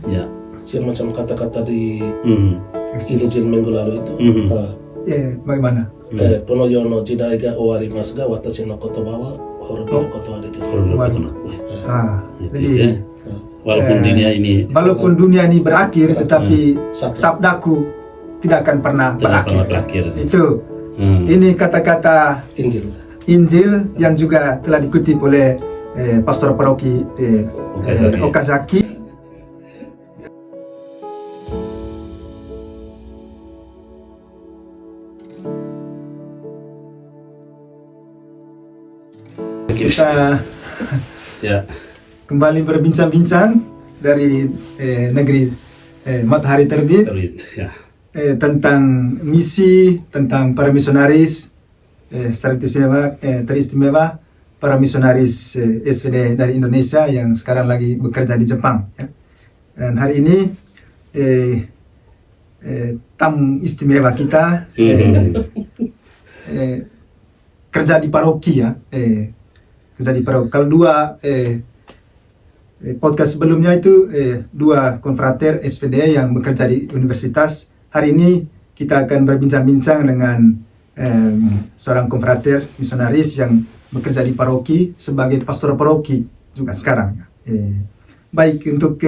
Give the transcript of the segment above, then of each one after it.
Ya. Macam kata-kata di Injil minggu lalu itu. Bagaimana? Kono yono jidaiga owari masga watashi no kotobawa horobiro koto adeki. Jadi Walaupun dunia ini berakhir, tetapi sabdaku tidak akan pernah berakhir. Itu. Ini kata-kata Injil yang juga telah dikutip oleh Pastor Paroki Okazaki. Kita kembali berbincang-bincang dari negeri Matahari Terbit tentang misi, tentang para misionaris teristimewa para misionaris SVD dari Indonesia yang sekarang lagi bekerja di Jepang. Dan hari ini tamu istimewa kita kerja di paroki kerja di paroki. Kalau dua podcast sebelumnya itu dua konfrater SVD yang bekerja di universitas. Hari ini kita akan berbincang-bincang dengan seorang konfrater misionaris yang bekerja di paroki sebagai pastor paroki juga sekarang. Baik, untuk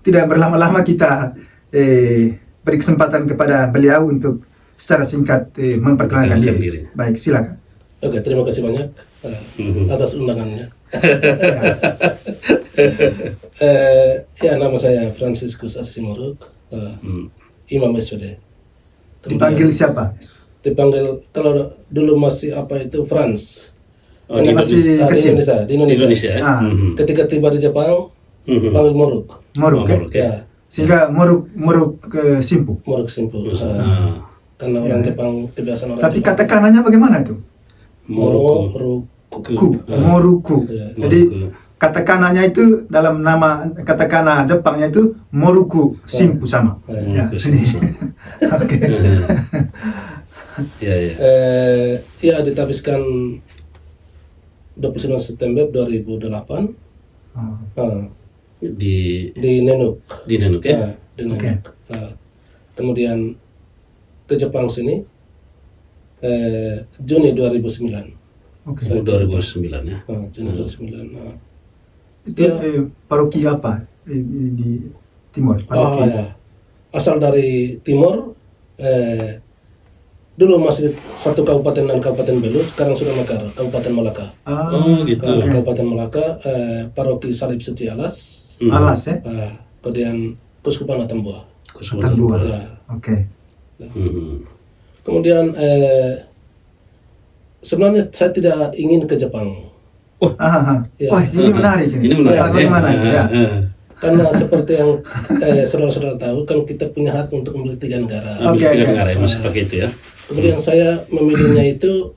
tidak berlama-lama kita beri kesempatan kepada beliau untuk secara singkat memperkenalkan diri. Baik, silakan. Oke, terima kasih banyak atas undangannya. Nama saya Franciscus Asisimoruk, Imam SVD. Dipanggil siapa? Dipanggil, kalau dulu masih Franz. Ini masih kecil di Indonesia. Ketika tiba di Jepang, panggil Moruk. Ya. Sehingga Moruk Simpu. Moruk Simpu. Karena orang Jepang kebiasaan orang. Tapi kata kanannya bagaimana itu? Moruku. Jadi kata kanannya itu dalam nama kata kana Jepangnya itu Moruku Simpu sama. Ditabiskan 29 September 2008 di Nenuk. Di Nenuk ya. Di Nenuk. Kemudian ke Jepang sini Juni 2009. 2009 ya. Juni 2009. Itu paroki apa di Timur? Asal dari Timur. Dulu masih satu kabupaten dan Kabupaten Belu, sekarang sudah mekar Kabupaten Malaka. Gitu. Kabupaten Malaka, paroki Salib Suci Alas. Alas ya. Kemudian Kuskupan Atambua. Oke. Kemudian sebenarnya saya tidak ingin ke Jepang. Ini menarik. Bagaimana itu ya? Karena seperti yang saudara-saudara tahu, kan kita punya hak untuk memilih 3 negara. Tiga negara yang masih pakai itu ya. Kemudian saya memilihnya itu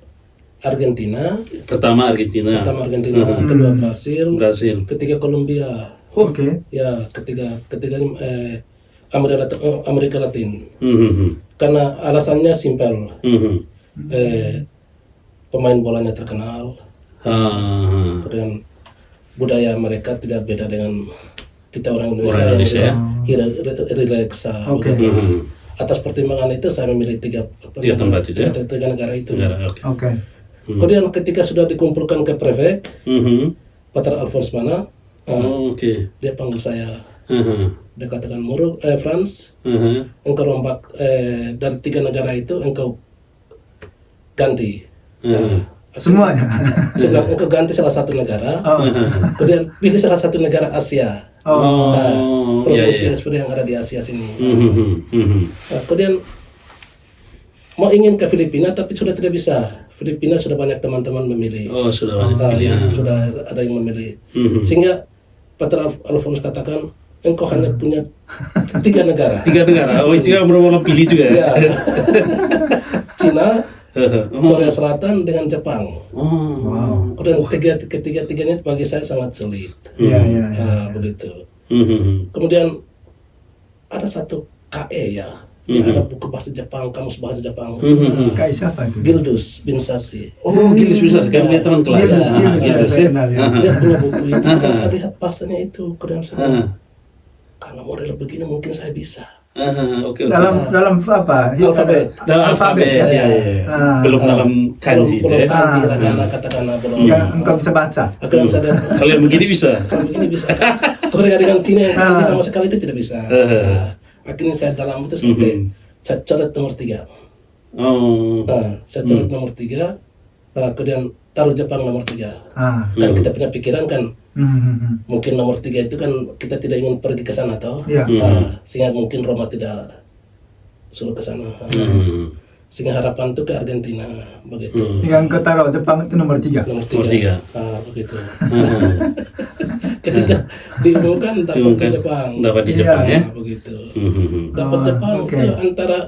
Argentina. Pertama Argentina, kedua Brasil, ketiga Kolombia. Ya, ketiga Amerika Latin. Karena alasannya simpel. Pemain bolanya terkenal. Kemudian budaya mereka tidak beda dengan kita orang Indonesia yang relaksa. Atas pertimbangan itu saya memilih tiga negara itu. Kemudian ketika sudah dikumpulkan ke prefek, Pater Alphonse Mana, dia panggil saya. Dia katakan, Franz, engkau rombak dari 3 negara itu, engkau ganti. Semuanya. Dia bilang, engkau ganti salah satu negara, kemudian pilih salah satu negara Asia. Provinsi seperti yang ada di Asia sini. Kemudian mau ingin ke Filipina tapi sudah tidak bisa. Filipina sudah banyak teman-teman memilih. Sudah ada yang memilih. Sehingga Pater Alphonse katakan, engkau hanya punya 3 negara. 3 negara. Itu yang berwarna pilih juga ya. Cina, Korea Selatan dengan Jepang. Kemudian ketiga-tiganya bagi saya sangat sulit. Begitu. Kemudian ada satu KE ya. Ada buku bahasa Jepang, kamus bahasa Jepang. KE siapa itu? Gildus Binsashi. Gildus Binsashi, kan punya teman kelas. Dia punya buku itu. Saya lihat bahasanya itu keren sekali. karena model begini mungkin saya bisa. Oke. Dalam apa? Alfabet. Dalam alfabet ya. ya. Belum dalam kanji belum ya. kanji, kata-kata belum. Ya, engkau bisa baca. Akhirnya bisa lihat, Kalau yang begini bisa. kalau begini bisa. Korea dengan Cina yang kanji sama sekali itu tidak bisa. Nah, akhirnya saya dalam itu sampai saya coret nomor 3. Oh. Saya coret nomor 3, kemudian taruh Jepang nomor 3. Kan kita punya pikiran kan, mungkin nomor 3 itu kan kita tidak ingin pergi ke sana toh. Ya. Sehingga mungkin Roma tidak suruh ke sana. Sehingga harapan itu ke Argentina begitu. Yang engkau taruh Jepang itu nomor 3. Nomor Nomor 3. Begitu. Ketika diumumkan dapat di Jepang. Dapat di Jepang ya. Begitu. Dapat Jepang itu antara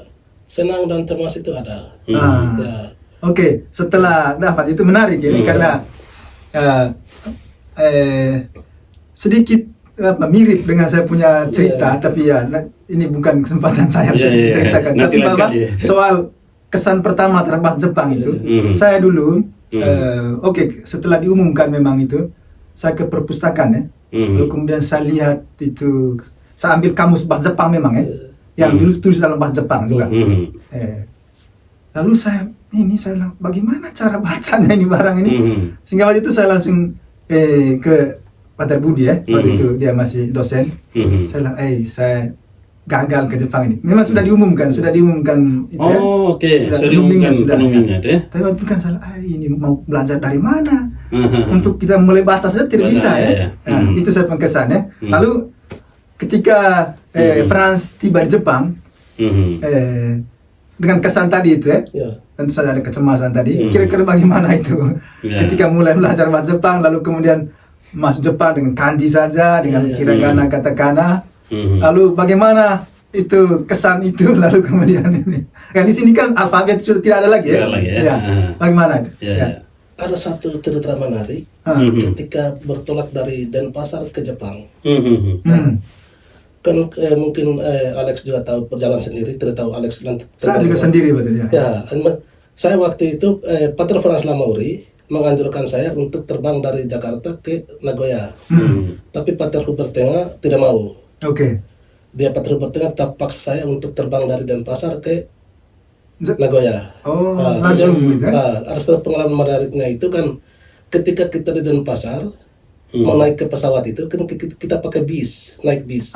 senang dan cemas itu ada. Ya. Oke, setelah dapat itu menarik ini karena sedikit mirip dengan saya punya cerita, tapi ya ini bukan kesempatan saya untuk ceritakan. Tapi bahwa soal kesan pertama terhadap Jepang itu, saya dulu, setelah diumumkan memang itu, saya ke perpustakaan ya, lalu kemudian saya lihat itu, saya ambil kamus bahasa Jepang memang ya, yang dulu tulis dalam bahasa Jepang juga. Lalu saya bilang, bagaimana cara bacanya ini barang ini? Sehingga waktu itu saya langsung ke Pater Budi ya, waktu itu dia masih dosen. Saya bilang, saya gagal ke Jepang ini. Memang sudah diumumkan itu ya. Oke. Sudah diumumkan penumbingnya deh. Tapi waktu itu kan saya, ini mau belajar dari mana? Untuk kita mulai baca saja tidak bisa ya. Nah, itu saya pengkesan ya. Lalu ketika Frans tiba di Jepang, dengan kesan tadi itu ya. Tentu saja ada kecemasan tadi. Kira-kira bagaimana itu? Ketika mulai belajar bahasa Jepang, lalu kemudian masuk Jepang dengan kanji saja, dengan hiragana, katakana. Lalu bagaimana itu kesan itu? Lalu kemudian ini. Kan di sini kan alfabet sudah tidak ada lagi ya. Ya. Bagaimana? Ya. Ada satu cerita menarik ketika bertolak dari Denpasar ke Jepang. Kan mungkin Alex juga tahu perjalanan sendiri, tidak tahu Alex nanti. Saya juga sendiri betul ya. Ya, saya waktu itu Pater Frans Lamauri menganjurkan saya untuk terbang dari Jakarta ke Nagoya. Tapi Pater Hubert Tenga tidak mau. Oke. Dia Pater Hubert Tenga tetap paksa saya untuk terbang dari Denpasar ke Nagoya. Oh, langsung gitu ya. Ada satu pengalaman menariknya itu kan ketika kita di Denpasar mau naik ke pesawat itu kan kita pakai bis, naik bis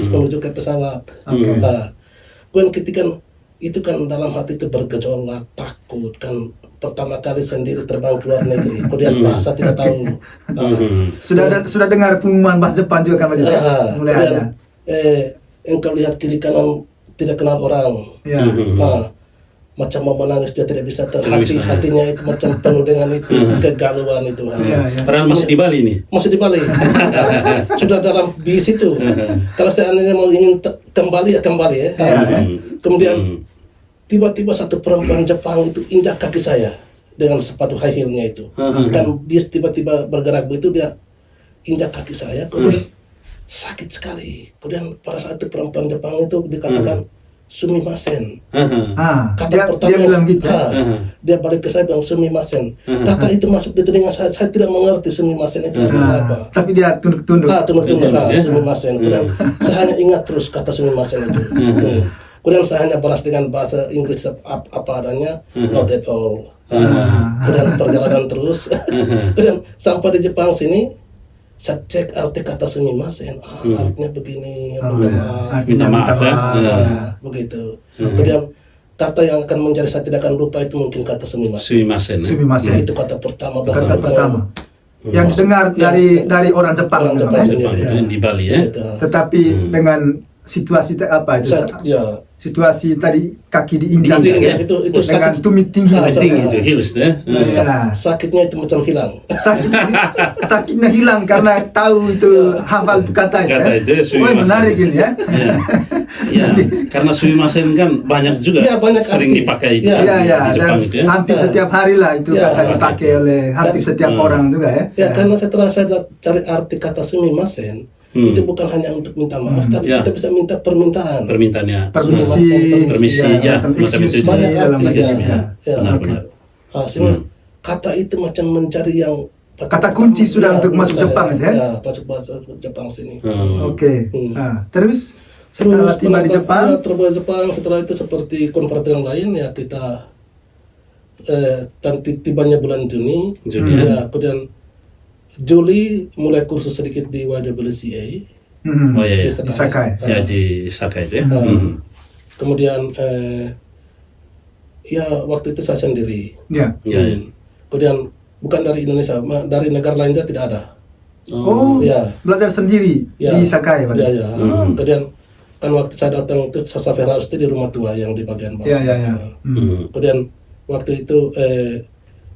menuju ke pesawat. Kemudian ketika itu kan dalam hati itu bergejolak, takut kan, pertama kali sendiri terbang ke luar negeri, kemudian bahasa tidak tahu. Sudah dengar pengumuman bahasa Jepang juga kan mulai ada. Engkau lihat kiri kanan tidak kenal orang. Macam mau menangis dia tidak bisa hatinya itu macam penuh dengan itu kegalauan itu. Padahal masih di Bali nih. Masih di Bali. Sudah dalam bis itu. Kalau seandainya mau ingin kembali ya. Kemudian tiba-tiba satu perempuan Jepang itu injak kaki saya dengan sepatu high heel-nya itu. Dan bis tiba-tiba bergerak begitu, dia injak kaki saya, kemudian sakit sekali. Kemudian pada saat itu perempuan Jepang itu dikatakan sumimasen. Kata pertama dia bilang gitu. Dia balik ke saya bilang sumimasen. Kata itu masuk di telinga saya tidak mengerti sumimasen itu apa. Tapi dia tunduk-tunduk. Sumimasen. Kemudian saya hanya ingat terus kata sumimasen itu. Kemudian saya hanya balas dengan bahasa Inggris apa adanya, not at all. Kemudian perjalanan terus. Kemudian sampai di Jepang sini, saya cek arti kata sumimasen, artinya begini, minta maaf ya. Begitu. Kemudian kata yang akan menjadi saya tidak akan lupa itu mungkin kata sumimasen. Sumimasen. Itu kata pertama. Kata pertama. Yang didengar dari orang Jepang di Bali ya. Tetapi dengan situasi apa itu? Situasi tadi kaki diinjak itu dengan tumit tinggi itu heels deh. Sakitnya itu macam hilang. Sakitnya hilang karena tahu itu hafal itu kata ya. Menarik ini ya. Ya, karena sumimasen kan banyak juga sering dipakai di dan Jepang itu ya. hampir setiap hari lah itu kata dipakai oleh hampir setiap orang juga ya. Ya, karena setelah saya cari arti kata sumimasen, itu bukan hanya untuk minta maaf, tapi kita bisa minta permintaan. Permintaannya. Permisi, ya, macam itu. Banyak benar. sehingga kata itu macam mencari yang kata kunci sudah untuk masuk Jepang itu ya? Ya, masuk Jepang sini. Oke. Terus setelah tiba di Jepang, setelah itu seperti konverter yang lain ya kita tibanya bulan Juni. Ya, kemudian Juli mulai kursus sedikit di YWCA. Oh iya, di Sakai. Ya di Sakai itu ya. Kemudian ya waktu itu saya sendiri. Ya. Kemudian bukan dari Indonesia, dari negara lain juga tidak ada. Oh, ya. Belajar sendiri di Sakai, Pak. Ya. Kemudian kan waktu saya datang itu Safera House di rumah tua yang di bagian bawah. Ya. Kemudian waktu itu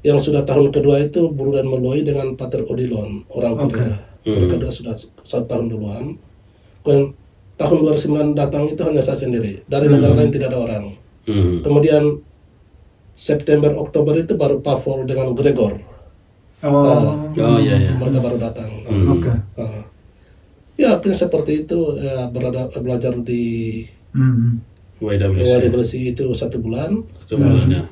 yang sudah tahun kedua itu Brudan Meloy dengan Pater Odilon, orang Korea. Mereka sudah 1 tahun duluan. Kemudian tahun 2009 datang itu hanya saya sendiri. Dari negara lain tidak ada orang. Kemudian September Oktober itu baru Pavol dengan Gregor. Iya. Mereka baru datang. Ya akhirnya seperti itu ya, belajar di YWC itu 1 bulan. Ya.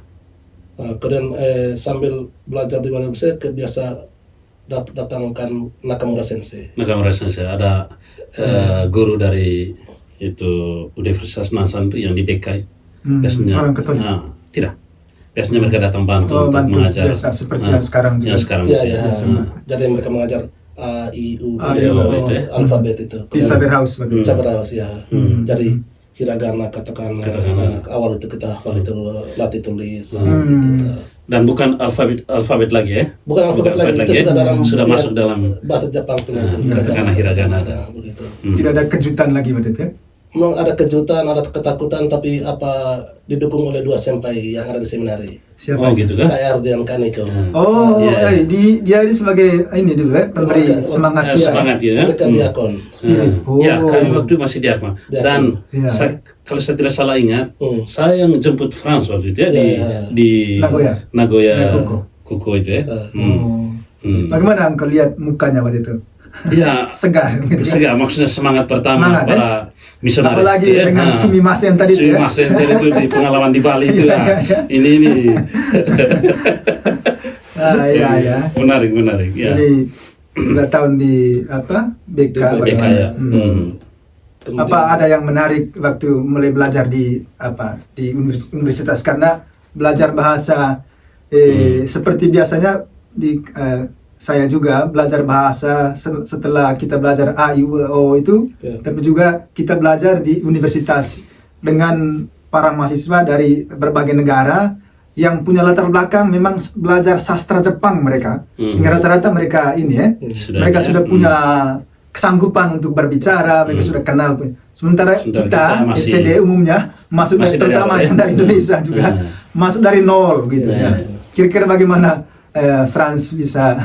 Kemudian sambil belajar di YWC biasa datangkan Nakamura Sensei. Nakamura Sensei ada guru dari itu Universitas Nansan yang di DKI. Biasanya orang Katolik. Tidak. Biasanya mereka datang bantu untuk mengajar. Biasa seperti yang sekarang juga. Yang sekarang. Ya. Jadi mereka mengajar A, I, U, alfabet itu. Di Safera House. Safera House ya. Jadi hiragana katakan awal itu kita hafal itu latih tulis. Gitu. Dan bukan alfabet lagi ya? Bukan alfabet lagi, itu sudah masuk dalam bahasa Jepang punya itu. Hiragana ada. Begitu. Tidak ada kejutan lagi waktu itu ya? Memang ada kejutan, ada ketakutan, tapi apa didukung oleh 2 senpai yang ada di seminari. Siapa? Oh gitu kan? KR dan Kaneko. Dia sebagai ini dulu ya, pemberi semangat dia. Semangat ya. Mereka diakon. Spirit. Ya, kami waktu masih diakon. Dan kalau saya tidak salah ingat, saya yang jemput Frans waktu itu ya di Nagoya Kuko itu ya. Bagaimana engkau lihat mukanya waktu itu? Ya, segar gitu. Segar, maksudnya semangat pertama para misionaris. Apalagi dengan Sumimasen tadi itu ya. Sumimasen tadi itu di pengalaman di Bali itu ya. Ini. Iya. Menarik ya. Jadi 2 tahun di BK ya. Apa ada yang menarik waktu mulai belajar di universitas, karena belajar bahasa seperti biasanya di saya juga belajar bahasa setelah kita belajar A, I, U, O itu, tapi juga kita belajar di universitas dengan para mahasiswa dari berbagai negara yang punya latar belakang memang belajar sastra Jepang mereka. Sehingga rata-rata mereka ini ya, mereka sudah punya kesanggupan untuk berbicara, mereka sudah kenal. Sementara kita SPD umumnya masuk terutama yang dari Indonesia juga masuk dari nol gitu ya. Kira-kira bagaimana Frans bisa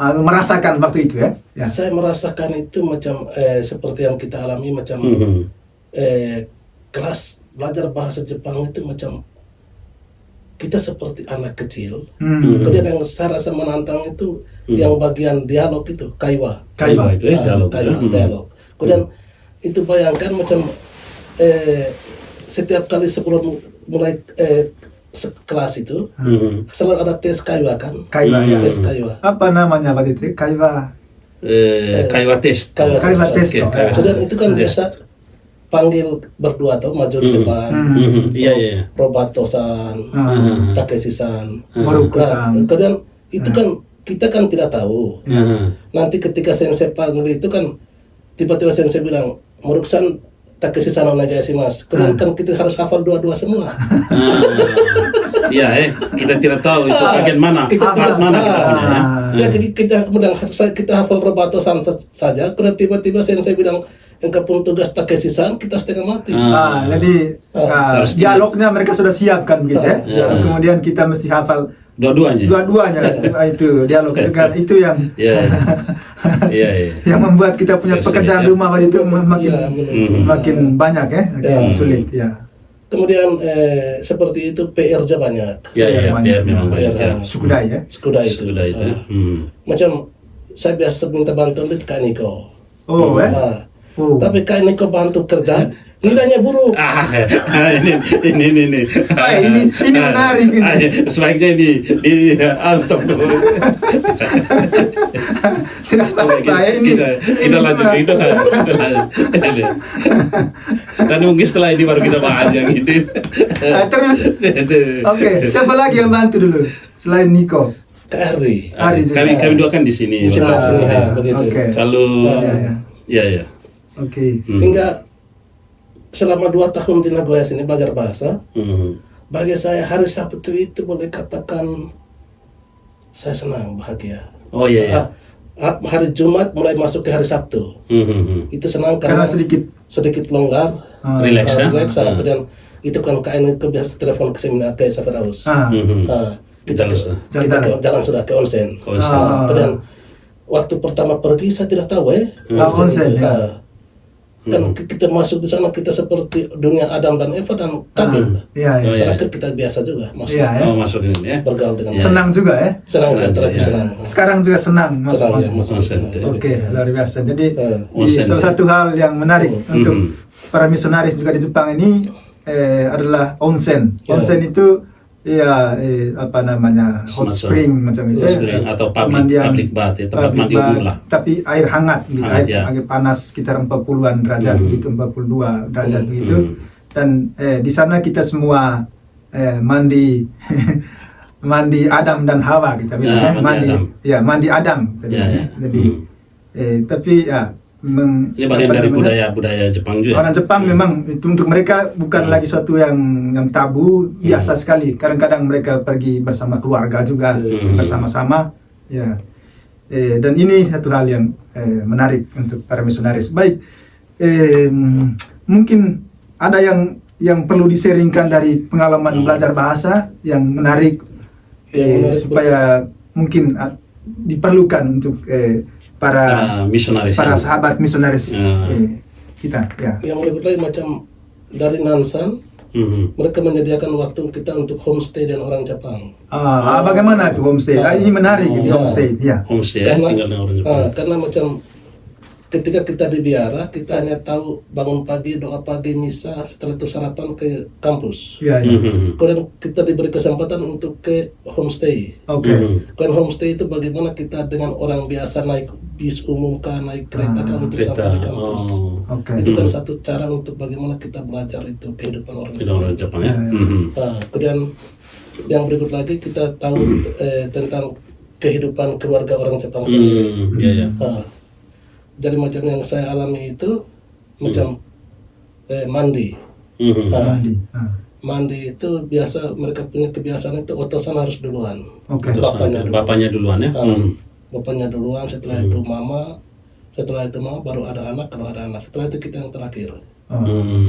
merasakan waktu itu ya? Saya merasakan itu macam seperti yang kita alami macam kelas belajar bahasa Jepang itu macam kita seperti anak kecil. Kemudian yang saya rasa menantang itu yang bagian dialog itu, kaiwa itu ya, dialog. Kemudian itu bayangkan macam setiap kali sebelum mulai kelas itu selalu ada tes kaiwa kan? Tes kaiwa. Apa namanya waktu itu? Kaiwa test. Kaiwa test. Kemudian itu kan biasa panggil berdua atau maju di depan. Iya. Robato-san, Takeshi-san, Moruko-san. Kemudian itu kan kita kan tidak tahu. Nanti ketika sensei panggil itu kan tiba-tiba sensei bilang Moruko-san Takeshi-san onegaishimasu. Kemudian kan kita harus hafal dua-dua semua. Iya, kita tidak tahu itu bagian mana. Part mana kita punya ya. Jadi kita hafal Robato-san saja. Kemudian tiba-tiba sensei bilang engkau pun tugas Takeshi-san, kita setengah mati. Jadi dialognya mereka sudah siapkan gitu ya. Kemudian kita mesti hafal dua-duanya itu dialog itu kan itu yang yang membuat kita punya pekerjaan rumah waktu itu makin banyak ya, makin sulit ya. Kemudian seperti itu PR-nya banyak. PR memang banyak. Sukudai itu. Macam saya biasa minta bantuan di Kaneko. Tapi kayak Niko bantu kerja, nilainya buruk. Ini. Ini menarik ini. Sebaiknya di antep dulu. Tidak salah saya ini. Kita lanjut. Dan mungkin setelah ini baru kita bahas yang ini. Terus, oke, siapa lagi yang bantu dulu selain Niko? Ari juga. Kami dua kan di sini. Begitu. Kalau ya. Oke. Sehingga selama 2 tahun di Nagoya sini belajar bahasa, bagi saya hari Sabtu itu boleh katakan saya senang, bahagia. Oh iya. Hari Jumat mulai masuk ke hari Sabtu, itu senang karena sedikit longgar, relax. Kemudian itu kan kayak biasa telepon ke seminar ke Saferaus. Kita jalan sudah ke onsen. Kemudian waktu pertama pergi saya tidak tahu onsen. Kan kita masuk di sana kita seperti dunia Adam dan Eva dan kaget. Terakhir kita biasa juga masuk ini ya. Bergaul dengan senang juga ya. Senang. Sekarang juga senang masuk. Oke, luar biasa. Jadi salah satu hal yang menarik untuk para misionaris juga di Jepang ini adalah onsen. Onsen itu hot spring macam itu atau public bath, tempat mandi umum lah. Tapi air hangat gitu, air panas sekitar 40-an derajat begitu, 42 derajat begitu. Dan di sana kita semua mandi mandi Adam dan Hawa kita bilang mandi Adam kita bilang. Jadi tapi ini bagian dari budaya Jepang juga. Orang Jepang memang itu untuk mereka bukan lagi suatu yang tabu, biasa sekali. Kadang-kadang mereka pergi bersama keluarga juga bersama-sama. Dan ini satu hal yang menarik untuk para misionaris. Baik, mungkin ada yang perlu diseringkan dari pengalaman belajar bahasa yang menarik, supaya mungkin diperlukan untuk para misionaris, para sahabat misionaris kita. Yang lebih lain macam dari Nansan, mereka menyediakan waktu kita untuk homestay dan orang Jepang. Bagaimana itu homestay? Ini menarik ini homestay. Homestay tinggal dengan orang Jepang. Karena macam ketika kita di biara, kita hanya tahu bangun pagi, doa pagi, misa, setelah itu sarapan ke kampus. Kemudian kita diberi kesempatan untuk ke homestay. Kemudian homestay itu bagaimana kita dengan orang biasa naik bis umum naik kereta untuk sampai di kampus. Itu kan satu cara untuk bagaimana kita belajar itu kehidupan orang Jepang ya. Kemudian yang berikut lagi kita tahu tentang kehidupan keluarga orang Jepang. Jadi macam yang saya alami itu macam mandi. Mandi itu biasa mereka punya kebiasaan itu otosan harus duluan. Bapaknya duluan ya. Bapaknya duluan, setelah itu mama baru ada anak, kalau ada anak. Setelah itu kita yang terakhir.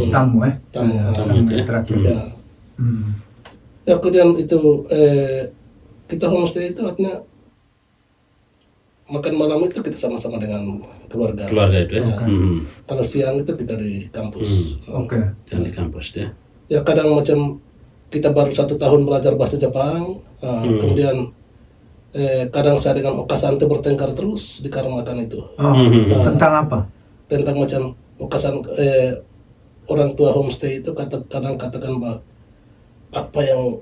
Tamu yang terakhir. Kemudian itu kita homestay itu artinya makan malam itu kita sama-sama dengan keluarga itu ya. Kalau siang itu kita di kampus. Di kampus ya. Ya kadang macam kita baru 1 tahun belajar bahasa Jepang, kemudian kadang saya dengan Okasan itu bertengkar terus dikarenakan itu. Tentang apa? Tentang macam Okasan orang tua homestay itu kadang katakan bahwa apa yang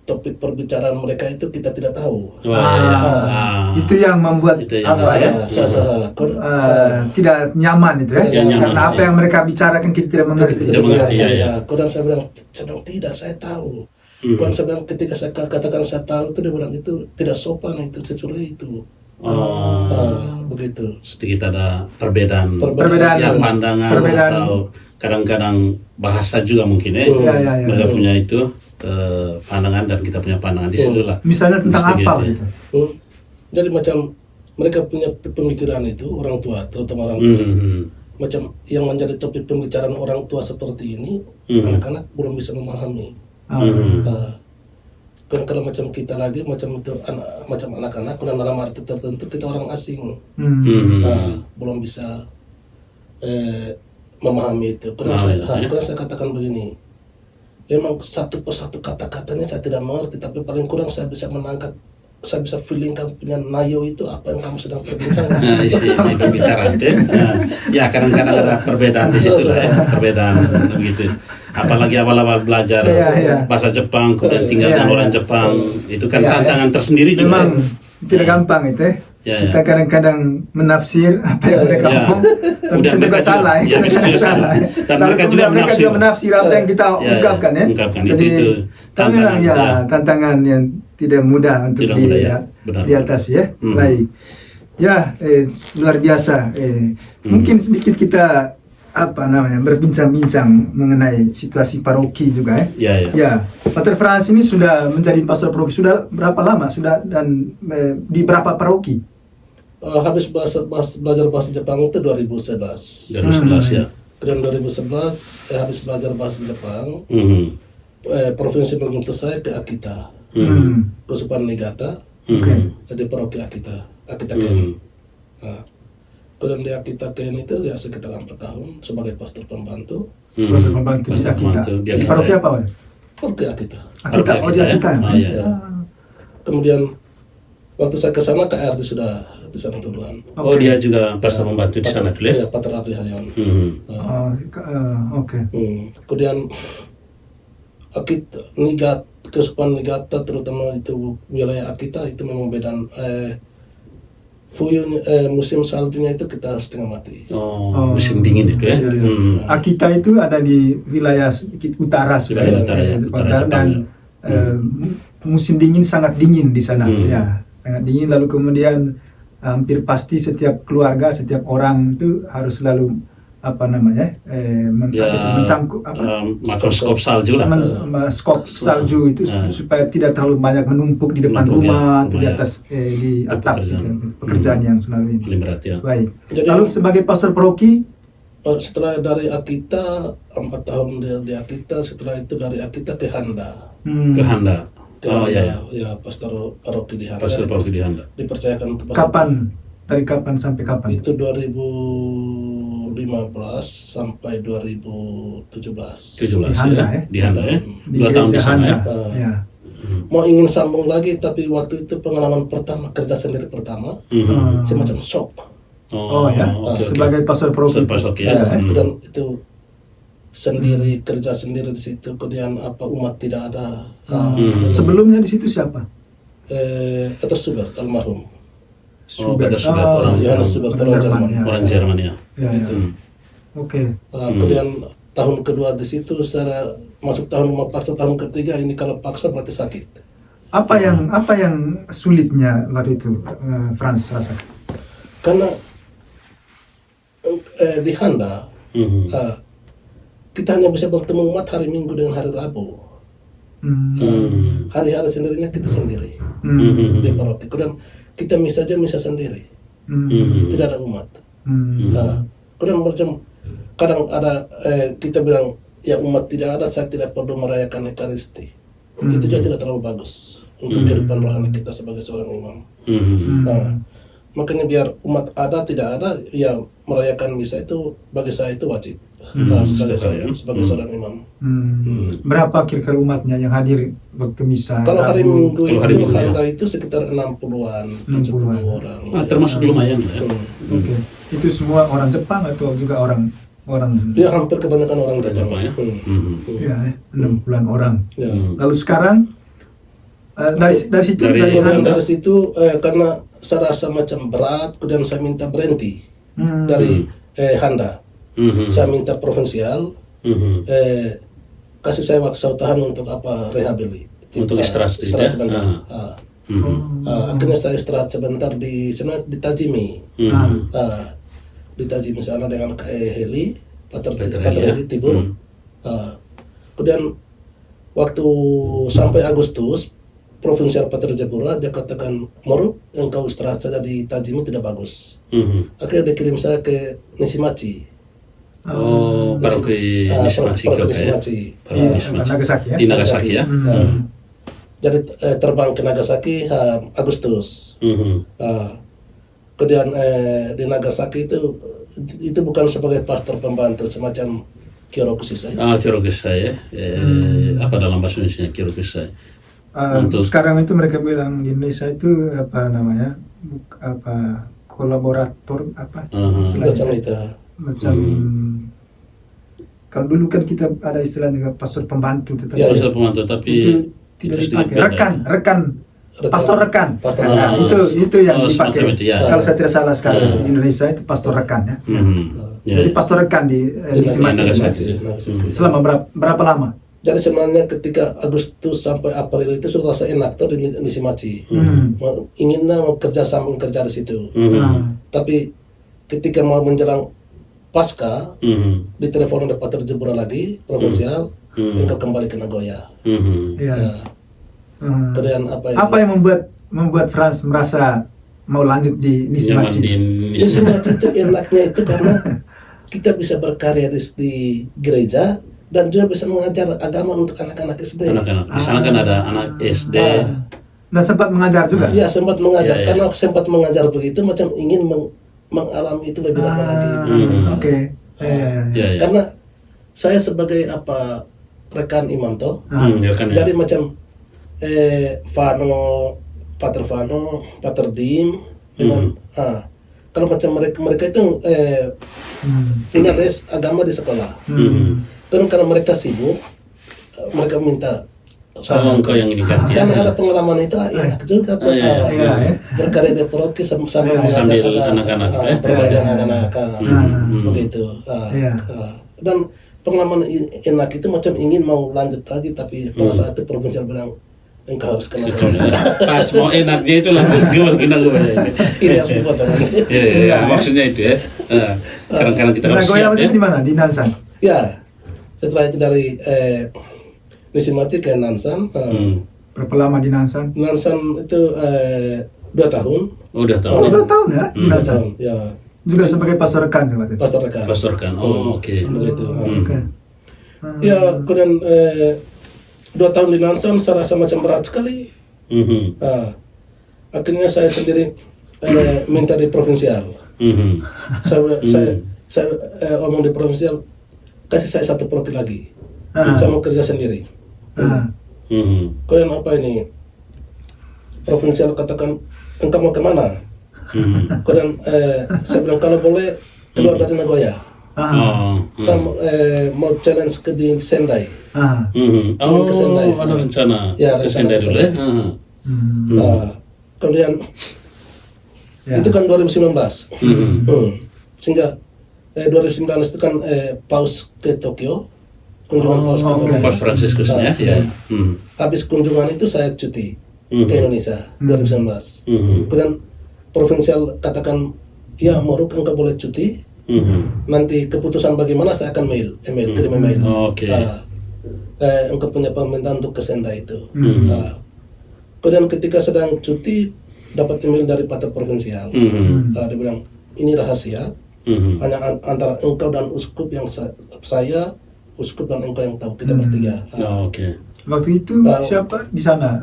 topik perbicaraan mereka itu kita tidak tahu. Itu yang membuat tidak nyaman itu ya. Karena apa yang mereka bicarakan kita tidak mengerti. Kemudian saya bilang tidak, saya tahu. Kemudian saya bilang ketika saya katakan saya tahu itu dia bilang itu tidak sopan, itu sesuai itu. Begitu. Sedikit ada perbedaan yang pandangan atau kadang-kadang bahasa juga mungkin ya. Mereka punya itu pandangan dan kita punya pandangan di situ lah. Misalnya tentang apa gitu. Jadi macam mereka punya pemikiran itu orang tua, terutama orang tua. Macam yang menjadi topik pembicaraan orang tua seperti ini, anak-anak belum bisa memahami. Kan kalau macam kita lagi macam itu macam anak-anak dalam arti tertentu kita orang asing, belum bisa memahami itu. Karena saya katakan begini, memang satu persatu kata-katanya saya tidak mengerti, tapi paling kurang saya bisa menangkap saya bisa feeling kamu punya nayo itu apa yang kamu sedang perbincangkan. Nah, isi pembicaraan deh. Nah, ya kadang-kadang ada perbedaan di situ lah ya, perbedaan begitu. Apalagi awal-awal belajar bahasa Jepang, kemudian tinggal dengan orang Jepang, itu kan tantangan tersendiri juga. Memang tidak gampang itu. Kita kadang-kadang menafsir apa yang mereka ngomong, tapi bisa juga salah. Dan lalu kemudian mereka juga menafsir apa yang kita ungkapkan ya. Jadi tapi memang tantangan yang tidak mudah untuk diatasi ya. Baik. Ya, luar biasa. Mungkin sedikit kita berbincang-bincang mengenai situasi paroki juga ya. Ya, Pater Frans ini sudah menjadi pastor paroki sudah berapa lama? Sudah dan di berapa paroki? Habis belajar bahasa Jepang itu 2011. 2011 ya. Dan 2011 habis belajar bahasa Jepang, provinsi mengutus saya ke Akita, Keuskupan Niigata, di paroki Akita Ken. Kemudian di Akita Ken itu ya sekitar 4 tahun sebagai pastor pembantu. Pastor pembantu di Akita. Di paroki apa, Pak? Paroki Akita. Akita, di Akita. Kemudian waktu saya ke sana KRD sudah di sana duluan. Dia juga pastor pembantu di sana dulu ya? Iya, Pater Abdi Hayon. Kemudian Akita, Keuskupan Niigata terutama itu wilayah Akita itu memang beda. Musim saljunya itu kita setengah mati. Musim dingin itu ya. Akita itu ada di wilayah sedikit utara sudah dan musim dingin sangat dingin di sana ya, sangat dingin. Lalu kemudian hampir pasti setiap keluarga, setiap orang itu harus selalu mencangkuk macam skop salju lah. Skop salju itu supaya tidak terlalu banyak menumpuk di depan rumah atau di atas di atap gitu. Pekerjaan yang selalu ini. Baik. Jadi, lalu sebagai pastor paroki setelah dari Akita 4 tahun di Akita, setelah itu dari Akita ke Handa. Ke Handa. Ya, pastor paroki di Handa. Pastor paroki di Handa. Dipercayakan kapan? Dari kapan sampai kapan? Itu 2015 sampai 2017. Di Handa ya? Di Handa ya? 2 tahun di sana ya? Mau ingin sambung lagi, tapi waktu itu pengalaman pertama, kerja sendiri pertama, semacam shock. Sebagai pastor paroki. Dan itu sendiri, kerja sendiri di situ, kemudian umat tidak ada. Sebelumnya di situ siapa? Peter Schubert, almarhum. Johannes Schubert, orang Jerman ya. Kemudian tahun kedua di situ, saya masuk tahun paksa, tahun ketiga ini kalau paksa berarti sakit. Apa yang sulitnya waktu itu, Frans rasa? Karena di Handa kita hanya bisa bertemu umat hari Minggu dengan hari Rabu. Hari-hari sendirinya kita sendiri di paroki. Kemudian kita misa sendiri, tidak ada umat. Kemudian macam kadang ada kita bilang ya umat tidak ada, saya tidak perlu merayakan Ekaristi. Itu juga tidak terlalu bagus untuk kehidupan rohani kita sebagai seorang imam. Makanya biar umat ada tidak ada, ya merayakan misa itu bagi saya itu wajib sebagai seorang imam. Berapa kira-kira umatnya yang hadir waktu misa? Kalau hari Minggu itu Handa itu sekitar 60-an, 70 orang. Termasuk lumayan ya. Itu semua orang Jepang atau juga orang? Ya hampir kebanyakan orang Jepang ya. 60-an orang. Lalu sekarang dari situ karena saya rasa macam berat, kemudian saya minta berhenti dari Handa. Saya minta provinsial kasih saya waktu tahan untuk rehabilitasi, untuk istirahat sebentar. Akhirnya saya istirahat sebentar di Tajimi. Di Tajimi sana dengan Heli, Pater Heli Tibur. Kemudian waktu sampai Agustus, provinsial Pater Jagora dia katakan, Moro, engkau istirahat saja di Tajimi tidak bagus. Akhirnya dia kirim saya ke Nishimachi. Paroki Nishimachi. Di Nagasaki ya. Jadi terbang ke Nagasaki Agustus. Kemudian di Nagasaki itu bukan sebagai pastor pembantu, semacam Kyorokusai. Kyorokusai ya. Apa dalam bahasa Indonesia Kyorokusai? Sekarang itu mereka bilang di Indonesia itu apa namanya, kolaborator apa istilahnya, macam kalau dulu kan kita ada istilah juga pastor pembantu, tetapi pastor pembantu, tapi itu tidak dipakai. Rekan, pastor rekan. Nah, itu yang dipakai. Kalau saya tidak salah sekarang di Indonesia itu pastor rekan ya. Jadi pastor rekan di Nisimati. Selama berapa lama? Jadi sebenarnya ketika Agustus sampai April itu sudah rasa enak tuh di Nisimati. Inginnya mau kerja di situ. Tapi ketika mau menjelang Pasca, ditelepon oleh Pater Jebura lagi, provinsial, engkau kembali ke Nagoya. Kemudian apa yang membuat Franz merasa mau lanjut di Nisimati? Nisimati itu enaknya itu karena kita bisa berkarya di gereja dan juga bisa mengajar agama untuk anak-anak SD. Di sana kan ada anak SD. Dan sempat mengajar juga? Iya, sempat mengajar. Karena sempat mengajar begitu, macam ingin mengalami itu lebih lama lagi. Karena saya sebagai rekan imam toh, jadi macam Pater Vano, Pater Dim dengan kalau macam mereka itu punya les agama di sekolah. Kan karena mereka sibuk, mereka minta engkau yang ini ganti. Karena ada pengalaman itu enak juga berkarya di paroki sambil anak-anak perwakilan anak-anak begitu. Dan pengalaman enak itu macam ingin mau lanjut lagi, tapi pada saat itu provinsial bilang engkau harus kenal. Pas mau enaknya itu lanjut gimana ini harus dipotong. Maksudnya itu ya. Kadang-kadang kita harus siap ya. Di mana? Di Nansan? Ya, setelah itu dari Nisimati ke Nansan. Berapa lama di Nansan? Nansan itu 2 tahun. Oh, 2 tahun. Oh, 2 tahun ya di Nansan. Ya. Juga sebagai pastor rekan ya, Pak? Pastor rekan. Oh, oke. Begitu. Ya, kemudian 2 tahun di Nansan saya rasa macam berat sekali. Akhirnya saya sendiri minta di provinsial. Saya omong di provinsial, kasih saya 1 provinsi lagi. Saya mau kerja sendiri. Kemudian apa ini? Provinsial katakan, engkau mau kemana? Kemudian saya bilang kalau boleh keluar dari Nagoya. Saya mau challenge ke di Sendai. Ke Sendai. Ada rencana ke Sendai dulu ya. Kemudian itu kan 2019. Sehingga 2019 itu kan paus ke Tokyo. Kunjungan Paus Fransiskus ya. Habis kunjungan itu saya cuti ke Indonesia 2019. Kemudian provinsial katakan, ya Moruk engkau boleh cuti. Nanti keputusan bagaimana saya akan kirim email. Engkau punya permintaan untuk ke Sendai itu. Kemudian ketika sedang cuti dapat email dari Pater Provinsial. Dia bilang ini rahasia. Hanya antara engkau dan uskup yang saya uskup dan engkau yang tahu, kita bertiga. Waktu itu siapa di sana?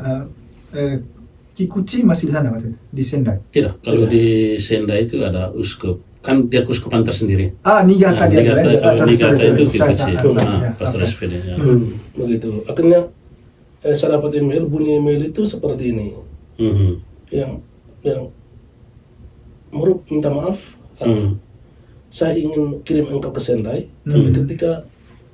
Kikuchi masih di sana waktu itu? Di Sendai? Tidak, kalau di Sendai itu ada uskup. Kan dia keuskupan tersendiri. Niigata dia. Niigata itu Kikuchi, pastor SPD. Begitu. Akhirnya saya dapat email, bunyi email itu seperti ini. Yang Moruk minta maaf. Saya ingin kirim engkau ke Sendai, tapi ketika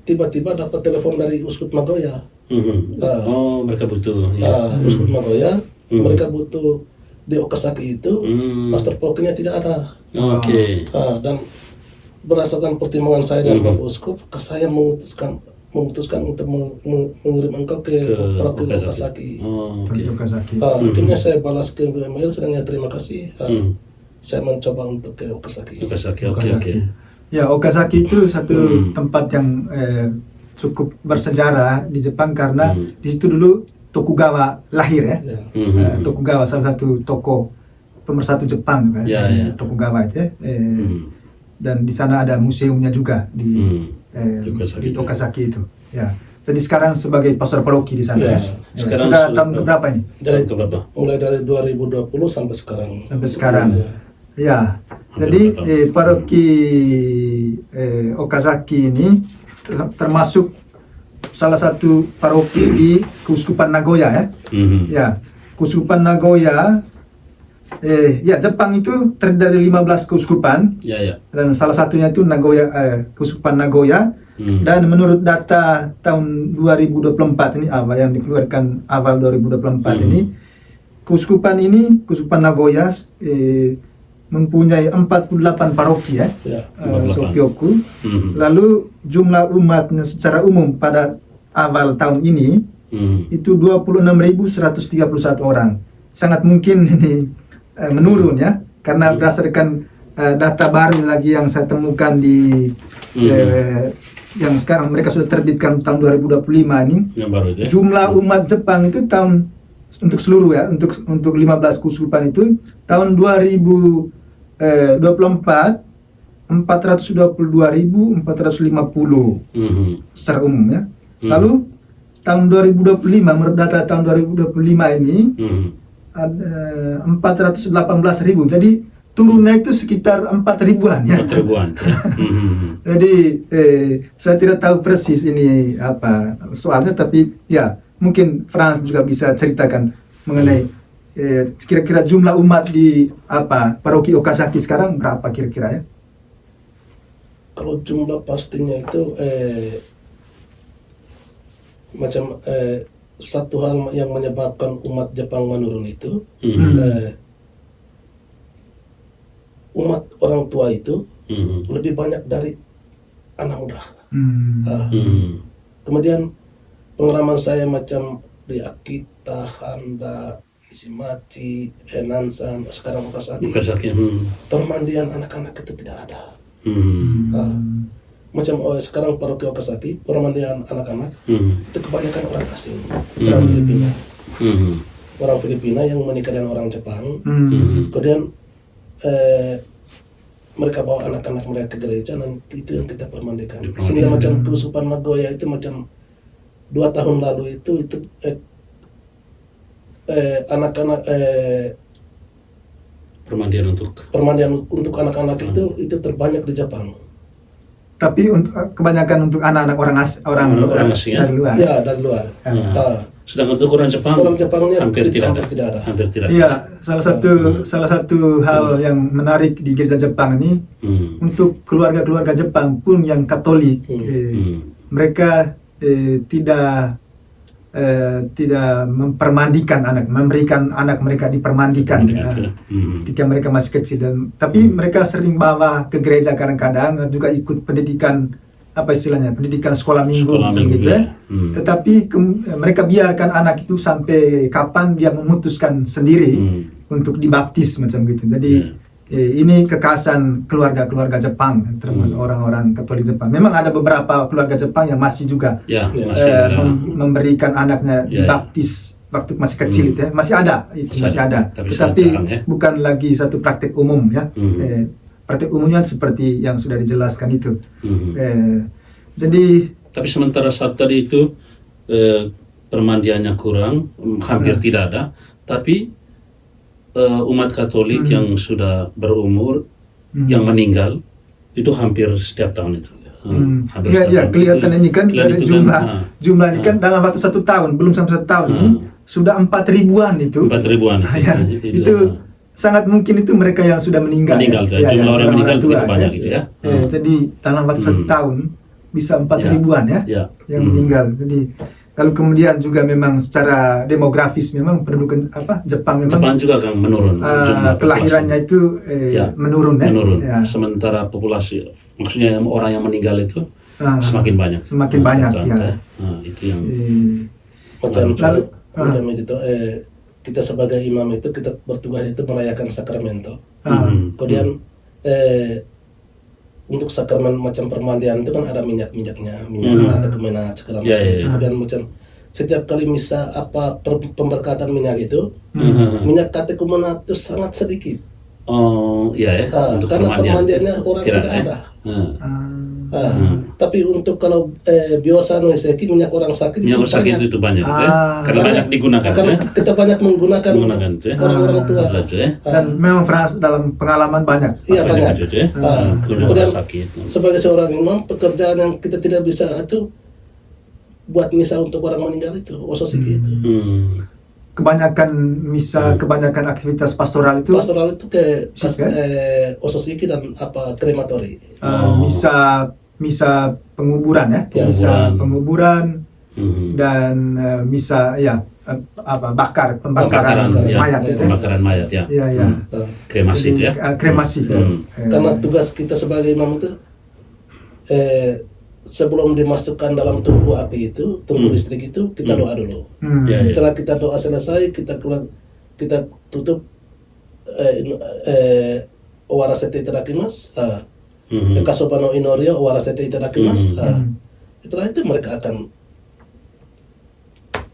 tiba-tiba dapat telepon dari uskup Nagoya. Mereka butuh. Uskup Nagoya, mereka butuh di Okazaki itu, pastor pokoknya tidak ada. Dan berdasarkan pertimbangan saya dan Bapak Uskup, saya memutuskan untuk mengirim engkau ke Okazaki. Akhirnya saya balas ke email, sedangnya terima kasih. Saya mencoba untuk ke Okazaki. Ya, Okazaki itu satu tempat yang cukup bersejarah di Jepang karena di situ dulu Tokugawa lahir ya. Tokugawa salah satu tokoh pemersatu Jepang kan. Tokugawa itu ya. Dan di sana ada museumnya juga di Okazaki itu. Ya. Jadi sekarang sebagai pastor paroki di sana. Sudah tahun keberapa ini? Mulai dari 2020 sampai sekarang. Ya, jadi paroki Okazaki ini termasuk salah satu paroki di Keuskupan Nagoya ya. Ya, Keuskupan Nagoya ya Jepang itu terdiri dari 15 keuskupan. Dan salah satunya itu Nagoya, Keuskupan Nagoya. Dan menurut data tahun 2024 ini yang dikeluarkan awal 2024 ini, Keuskupan Nagoya mempunyai 48 paroki ya, Sokyoku. Lalu jumlah umatnya secara umum pada awal tahun ini itu 26.131 orang. Sangat mungkin ini menurun ya, karena berdasarkan data baru lagi yang saya temukan di yang sekarang mereka sudah terbitkan tahun 2025 ini, yang baru itu, jumlah umat Jepang itu tahun untuk seluruh ya, untuk 15 keuskupan itu tahun 2024 422.450 secara umum ya. Lalu tahun 2025 menurut data tahun 2025 ini ada 418.000. Jadi turunnya itu sekitar 4.000-an ya. 4.000-an. Jadi saya tidak tahu persis ini apa soalnya, tapi ya mungkin Frans juga bisa ceritakan mengenai kira-kira jumlah umat di paroki Okazaki sekarang berapa kira-kira ya? Kalau jumlah pastinya itu macam satu hal yang menyebabkan umat Jepang menurun itu umat orang tua itu lebih banyak dari anak muda. Kemudian pengalaman saya macam di Akita, Handa, Ishimachi, Nansan, sekarang Okazaki, permandian anak-anak itu tidak ada. Macam sekarang paroki Okazaki, permandian anak-anak itu kebanyakan orang asing, orang Filipina. Orang Filipina yang menikah dengan orang Jepang. Kemudian mereka bawa anak-anak mereka ke gereja, dan itu yang kita permandikan. Sehingga macam Keuskupan Nagoya itu macam 2 tahun lalu itu anak-anak permandian untuk anak-anak itu terbanyak di Jepang. Tapi untuk kebanyakan untuk anak-anak orang asing dari luar. Ya, dari luar. Sedangkan untuk orang Jepangnya hampir tidak ada. Iya, salah satu hal yang menarik di gereja Jepang ini, untuk keluarga-keluarga Jepang pun yang Katolik, mereka tidak mempermandikan memberikan anak mereka dipermandikan ketika mereka masih kecil, tapi mereka sering bawa ke gereja kadang-kadang, juga ikut pendidikan pendidikan sekolah minggu gitu ya. Tetapi mereka biarkan anak itu sampai kapan dia memutuskan sendiri untuk dibaptis macam gitu. Jadi ini kekhasan keluarga-keluarga Jepang, termasuk orang-orang Katolik Jepang. Memang ada beberapa keluarga Jepang yang masih juga memberikan anaknya dibaptis waktu masih kecil itu ya. Masih ada. Tetapi bukan lagi satu praktek umum ya. Praktek umumnya seperti yang sudah dijelaskan itu. Jadi tapi sementara saat tadi itu permandiannya kurang, hampir tidak ada, tapi umat Katolik yang sudah berumur yang meninggal itu hampir setiap tahun itu. Ya, kelihatan ini kan dari jumlah ini kan dalam waktu 1 tahun, belum sampai 1 tahun ini sudah 4.000-an itu. 4.000-an. Itu sangat mungkin itu mereka yang sudah meninggal. Jumlah orang yang meninggal begitu banyak gitu ya. Jadi dalam waktu 1 tahun bisa 4.000-an ya yang meninggal. Jadi lalu kemudian juga memang secara demografis memang penduduk Jepang juga kan menurun. Kelahirannya itu menurun ya. Sementara populasi, maksudnya orang yang meninggal itu semakin banyak. Semakin banyak ya. Itu yang macam itu kita sebagai imam itu kita bertugas itu merayakan sakramento. Kemudian untuk sakramen macam permandian itu kan ada minyak-minyaknya, minyak katekumena segala macam. Kemudian macam setiap kali misa pemberkatan minyak itu, minyak katekumena itu sangat sedikit. Untuk karena permandiannya orang tidak ada. Tapi untuk kalau biasa minyak orang sakit itu banyak. Karena banyak digunakan. Karena kita banyak menggunakan orang-orang tua. Dan memang Frans dalam pengalaman banyak. Iya banyak. Kemudian sebagai seorang imam, pekerjaan yang kita tidak bisa itu buat misa untuk orang meninggal itu, Ososiki itu. Kebanyakan misa, kebanyakan aktivitas pastoral itu Pastoral itu ke Sip, Ososiki dan krematori. misa penguburan ya, Ya, misa penguburan dan misa pembakaran ya, mayat itu. pembakaran mayat ya. Iya, iya. Kremasi itu ya. Kremasi. Karena tugas kita sebagai imam itu sebelum dimasukkan dalam tungku api itu, tungku listrik itu, kita doa dulu. Ya, ya. Setelah kita doa selesai, kita tutup owara sete itadakimasu. Kasobano inorio owara sete itadakimasu. Setelah itu mereka akan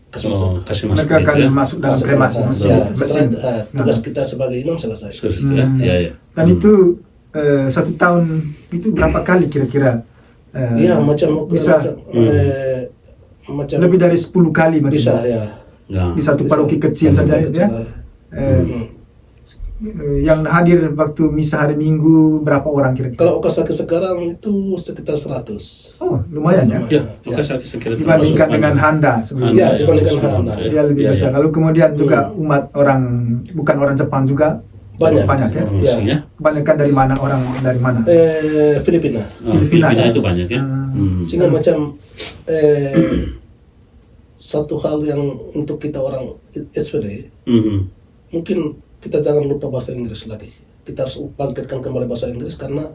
kasih masuk. Kasih masuk Mereka akan itu ya. masuk dalam kremasi Ya, mesin. setelah itu, tugas kita sebagai imam selesai. Ya, ya, ya. Dan itu 1 tahun itu berapa kali kira-kira? Iya, macam bisa macam lebih dari 10 kali macam bisa itu. ya. Ya. Di satu paroki kecil saja itu ya. Yang hadir waktu misa hari Minggu berapa orang kira-kira? Kalau Okasaki sekarang itu sekitar 100. Oh, lumayan ya. Ya, maka saya kira Dibandingkan dengan Handa sebelumnya. Ya, dibandingkan Handa. Dia lebih Ya, besar. ya. Lalu kemudian juga umat orang bukan orang Jepang juga Banyak. ya. Ya. Kebanyakan dari mana orang dari mana? Filipina. Filipina, ya? itu banyak ya. Sehingga macam satu hal yang untuk kita orang SPD mungkin kita jangan lupa bahasa Inggris lagi. Kita harus bangkitkan kembali bahasa Inggris karena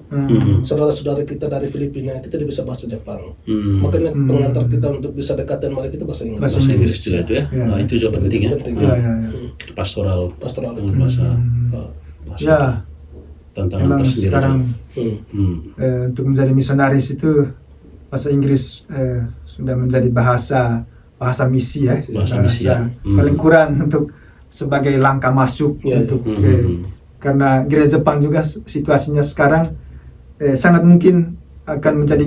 saudara-saudara kita dari Filipina itu tidak bisa bahasa Jepang. Makanya pengantar kita untuk bisa dekat dengan mereka itu bahasa Inggris. Bahasa Bahasa Inggris juga itu ya. Ya. Nah, itu juga penting ya. Penting. Ya, ya, ya. Pastoral Pastoral. bahasa Ya, tantangan memang tersendiri. sekarang Hmm. untuk menjadi misionaris itu bahasa Inggris sudah menjadi bahasa misi ya. Bahasa misi, ya. Paling kurang untuk sebagai langkah masuk Ya, untuk karena gereja Jepang juga situasinya sekarang sangat mungkin akan menjadi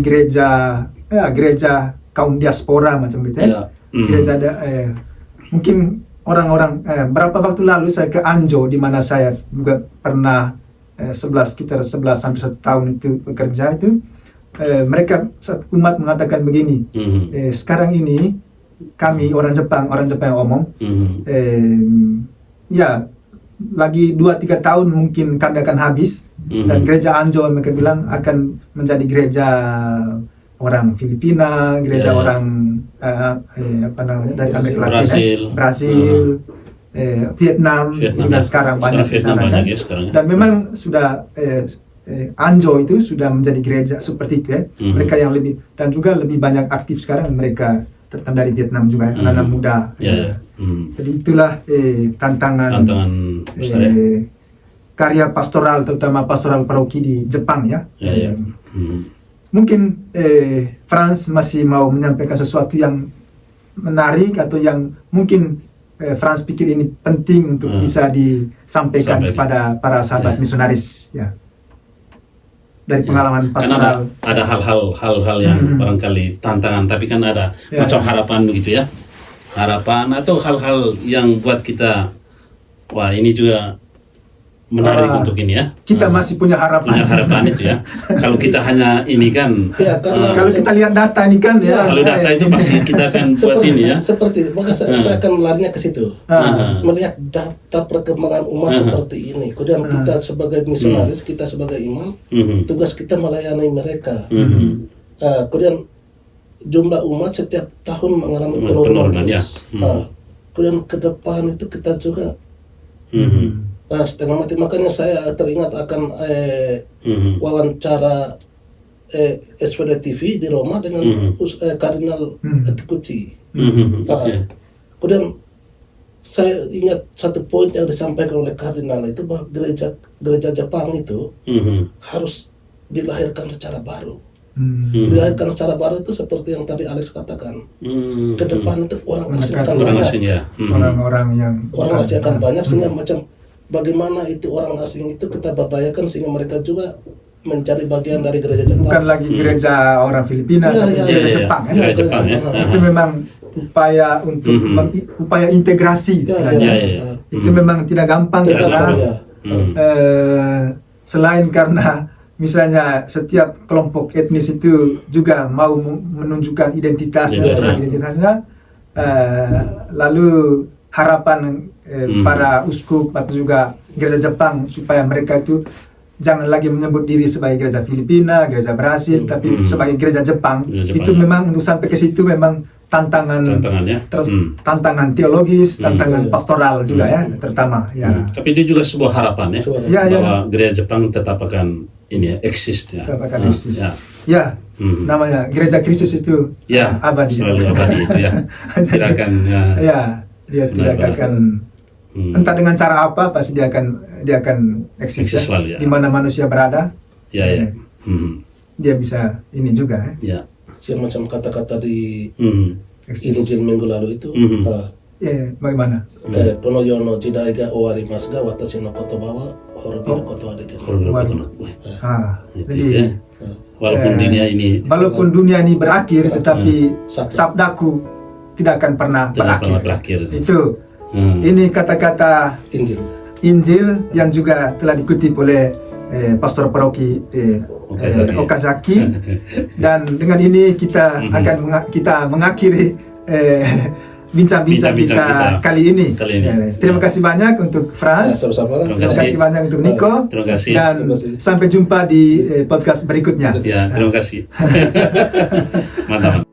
gereja kaum diaspora macam gitu ya. Ya. Gereja mungkin orang-orang berapa waktu lalu saya ke Anjo di mana saya juga pernah sekitar 11 sampai 1 tahun itu bekerja itu mereka umat mengatakan begini, sekarang ini kami orang Jepang yang omong ya lagi 2-3 tahun mungkin kami akan habis dan gereja Anjo mereka bilang akan menjadi gereja orang Filipina, gereja orang apa namanya dari Amerika Latin, Brasil, Vietnam juga sekarang banyak di sana kan. Dan memang sudah Anjo itu sudah menjadi gereja seperti itu ya. Mereka yang lebih dan juga lebih banyak aktif sekarang mereka terutama dari Vietnam juga anak-anak muda. Jadi itulah tantangan besar ya. Karya pastoral terutama pastoral paroki di Jepang ya. Mungkin Franz masih mau menyampaikan sesuatu yang menarik atau yang mungkin Franz pikir ini penting untuk bisa disampaikan kepada para sahabat misionaris ya. Dari pengalaman pastoral. Karena ada hal-hal yang barangkali tantangan, tapi kan ada macam harapan begitu ya. Harapan atau hal-hal yang buat kita, wah ini juga menarik untuk ini ya. Kita masih punya harapan. Punya harapan itu ya. Kalau kita hanya ini kan. Ya, kalau kita lihat data ini kan ya. Kalau data itu pasti kita akan buat ini ya. Seperti, maka saya akan larinya ke situ. Melihat data perkembangan umat seperti ini. Kemudian kita sebagai misionaris, kita sebagai imam, tugas kita melayani mereka. Kemudian jumlah umat setiap tahun mengalami penurunan. Ya. Kemudian ke depan itu kita juga setengah mati. Makanya saya teringat akan wawancara SPD TV di Roma dengan Kardinal Kikuchi. Kemudian saya ingat satu poin yang disampaikan oleh Kardinal itu bahwa gereja Jepang itu harus dilahirkan secara baru. Dilahirkan secara baru itu seperti yang tadi Alex katakan. Ke depan itu orang asing akan banyak. Orang-orang yang orang asing akan banyak sehingga macam bagaimana itu orang asing itu kita berdayakan sehingga mereka juga mencari bagian dari gereja Jepang. Bukan lagi gereja orang Filipina, tapi gereja Jepang ya. Gereja Jepang ya. Itu memang upaya untuk upaya integrasi istilahnya. Itu memang tidak gampang karena selain karena misalnya setiap kelompok etnis itu juga mau menunjukkan identitasnya, lalu harapan para uskup atau juga gereja Jepang supaya mereka itu jangan lagi menyebut diri sebagai gereja Filipina, gereja Brasil, tapi sebagai gereja Jepang. Itu memang untuk sampai ke situ memang tantangan teologis, tantangan pastoral juga ya, terutama ya. Tapi itu juga sebuah harapan ya, bahwa gereja Jepang tetap akan eksis ya. Tetap akan eksis. Ya. Namanya gereja Kristus itu abadi. Selalu abadi itu ya. Tidak akan dia tidak akan entah dengan cara apa pasti dia akan eksis ya. Selalu, ya. Di mana manusia berada. Dia bisa ini juga ya. Semacam kata-kata di Injil minggu lalu itu. Bagaimana? Ponoyono jidai ga owarimasu ga watashi no kotoba wa horobiro koto wa dekiru. Jadi walaupun dunia ini berakhir, tetapi sabdaku tidak akan pernah berakhir. Itu ini kata-kata Injil yang juga telah dikutip oleh Pastor Paroki Okazaki. Dan dengan ini kita akan mengakhiri bincang-bincang kita kali ini. Terima kasih banyak untuk Franz. Terima kasih banyak untuk Nico. Dan sampai jumpa di podcast berikutnya. Ya, terima kasih. Mantap.